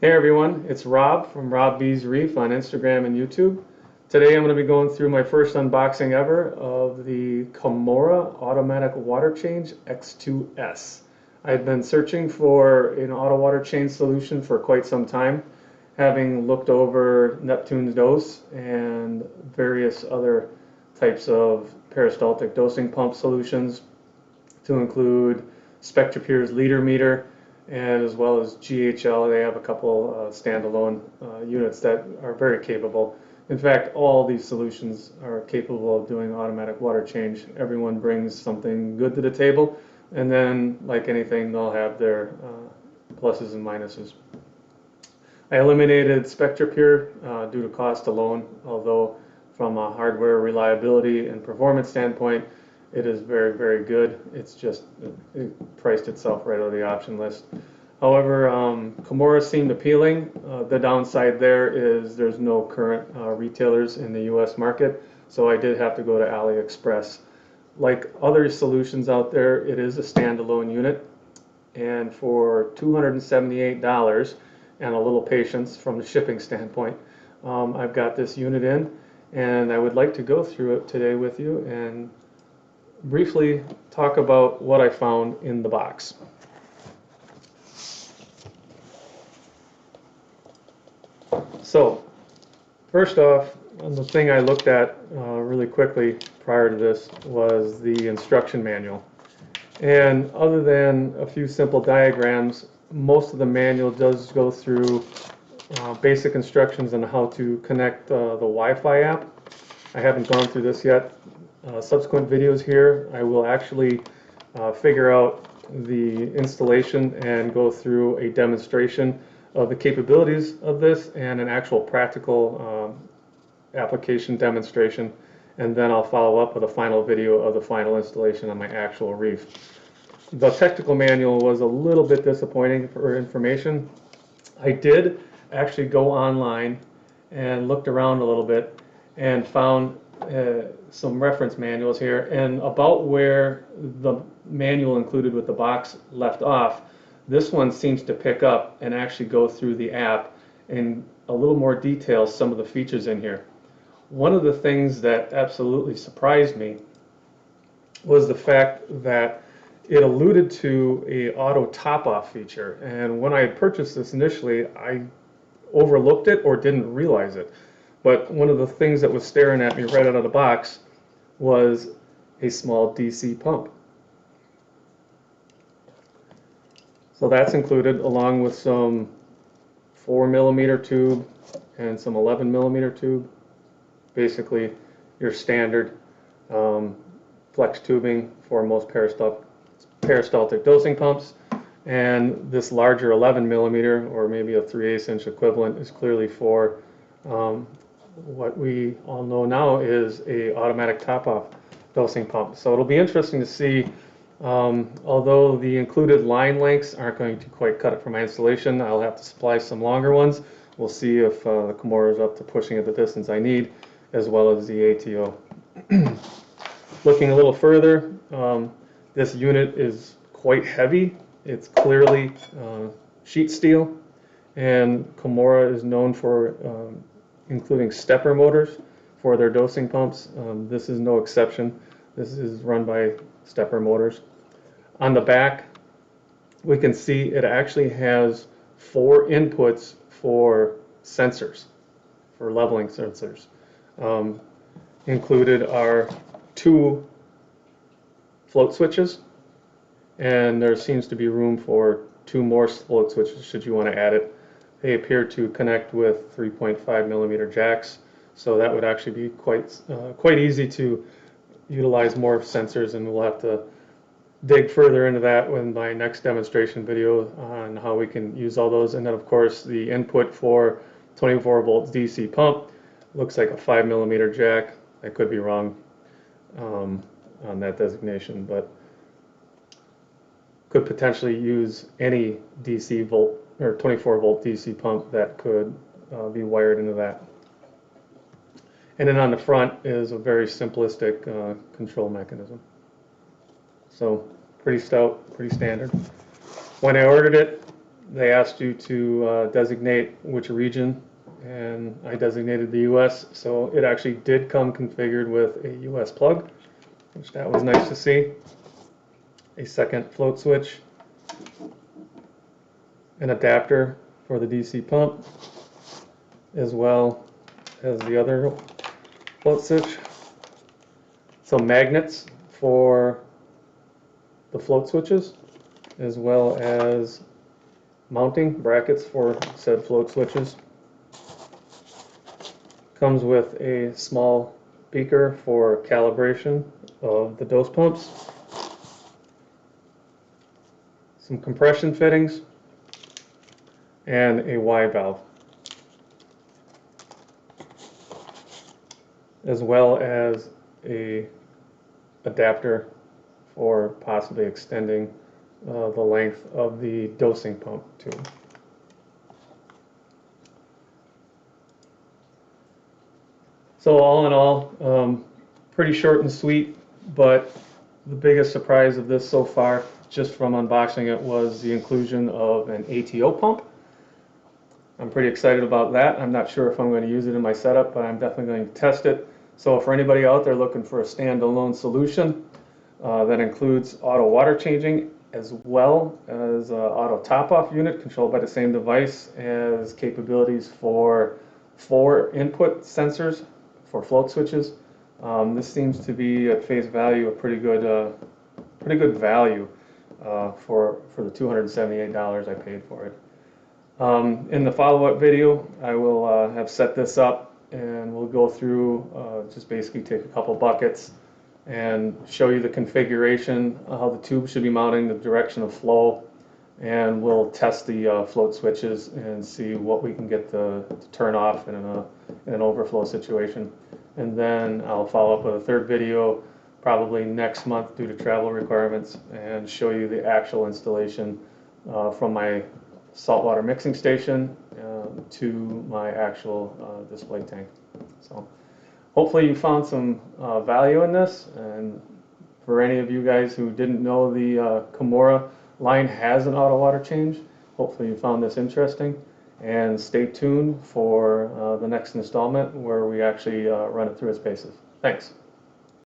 Hey everyone, it's Rob from Rob B's Reef on Instagram and YouTube. Today I'm going to be going through my first unboxing ever of the Kamoer Automatic Water Change X2S. I've been searching for an auto water change solution for quite some time, having looked over Neptune's dose and various other types of peristaltic dosing pump solutions to include Spectrapure's liter meter, and as well as GHL. They have a couple standalone units that are very capable. In fact, all these solutions are capable of doing automatic water change. Everyone brings something good to the table, and then, like anything, they'll have their pluses and minuses. I eliminated Spectrapure due to cost alone, although from a hardware reliability and performance standpoint, it is very, very good. It's just it priced itself right out of the option list. However, Kamoer seemed appealing. The downside there is there's no current retailers in the US market, so I did have to go to AliExpress. Like other solutions out there, it is a standalone unit, and for $278 and a little patience from the shipping standpoint, I've got this unit in, and I would like to go through it today with you and briefly talk about what I found in the box. So, first off, the thing I looked at really quickly prior to this was the instruction manual. And other than a few simple diagrams, most of the manual does go through basic instructions on how to connect the Wi-Fi app. I haven't gone through this yet. Subsequent videos here, I will actually figure out the installation and go through a demonstration of the capabilities of this and an actual practical application demonstration, and then I'll follow up with a final video of the final installation on my actual Reef. The technical manual was a little bit disappointing for information. I did actually go online and looked around a little bit and found some reference manuals here, and about where the manual included with the box left off, this one seems to pick up and actually go through the app in a little more detail some of the features in here. One of the things that absolutely surprised me was the fact that it alluded to a auto top-off feature, and when I had purchased this initially, I overlooked it or didn't realize it. But one of the things that was staring at me right out of the box was a small DC pump. So that's included along with some 4mm tube and some 11mm tube. Basically your standard flex tubing for most peristaltic dosing pumps. And this larger 11mm, or maybe a 3/8 inch equivalent, is clearly for what we all know now is a automatic top-off dosing pump. So it'll be interesting to see, although the included line lengths aren't going to quite cut it for my installation, I'll have to supply some longer ones. We'll see if the Kamoer is up to pushing it the distance I need, as well as the ATO. Looking a little further, this unit is quite heavy. It's clearly sheet steel, and Kamoer is known for including stepper motors for their dosing pumps. This is no exception. This is run by stepper motors. On the back, we can see it actually has 4 inputs for sensors, for leveling sensors. Included are 2 float switches, and there seems to be room for 2 more float switches should you want to add it. They appear to connect with 3.5mm jacks, so that would actually be quite easy to utilize more sensors, and we'll have to dig further into that in my next demonstration video on how we can use all those. And then of course the input for 24-volt DC pump looks like a 5mm jack. I could be wrong on that designation, but could potentially use any DC volt or 24-volt DC pump that could be wired into that. And then on the front is a very simplistic control mechanism. So pretty stout, pretty standard. When I ordered it, they asked you to designate which region, and I designated the US, so it actually did come configured with a US plug, which that was nice to see. A second float switch, an adapter for the DC pump, as well as the other float switch. Some magnets for the float switches, as well as mounting brackets for said float switches. Comes with a small beaker for calibration of the dose pumps, some compression fittings, and a Y valve, as well as a adapter for possibly extending the length of the dosing pump tube. So all in all, pretty short and sweet, but the biggest surprise of this so far, just from unboxing it, was the inclusion of an ATO pump. I'm pretty excited about that. I'm not sure if I'm going to use it in my setup, but I'm definitely going to test it. So for anybody out there looking for a standalone solution that includes auto water changing, as well as auto top-off unit controlled by the same device, as capabilities for 4 input sensors for float switches, this seems to be at face value a pretty good value for the $278 I paid for it. In the follow-up video, I will have set this up, and we'll go through, just basically take a couple buckets and show you the configuration, how the tube should be mounting, the direction of flow, and we'll test the float switches and see what we can get to turn off in an overflow situation. And then I'll follow up with a third video probably next month due to travel requirements, and show you the actual installation from my saltwater mixing station to my actual display tank. So hopefully you found some value in this, and for any of you guys who didn't know, the Kamoer line has an auto water change. Hopefully you found this interesting, and stay tuned for the next installment where we actually run it through its paces. Thanks.